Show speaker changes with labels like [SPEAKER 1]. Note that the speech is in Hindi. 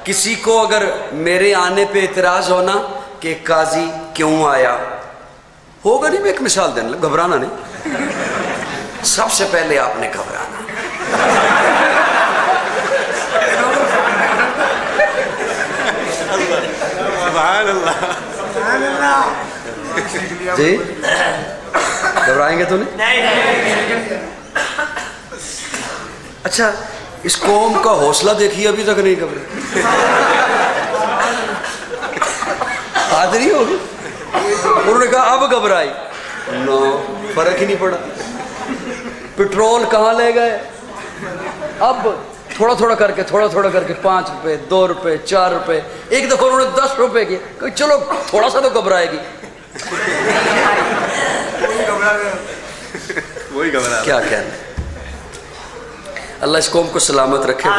[SPEAKER 1] किसी को अगर मेरे आने पे इतराज होना कि काजी क्यों आया होगा नहीं, मैं एक मिसाल देने लगा, घबराना नहीं, सबसे पहले आपने घबराना। जी घबराएंगे तो नहीं? अच्छा, इस कौम का हौसला देखिए, अभी तक नहीं घबराए। हाजिरी होगी, उन्होंने कहा अब घबराई, नो, फर्क ही नहीं पड़ा। पेट्रोल कहाँ ले गए, अब थोड़ा थोड़ा करके 5 रुपए, 2 रुपए, 4 रुपए, एक दफा उन्होंने 10 रुपए किए, चलो थोड़ा सा तो घबराएगी।
[SPEAKER 2] वही घबरा,
[SPEAKER 1] क्या कहना। अल्लाह इस कौम को सलामत रखे।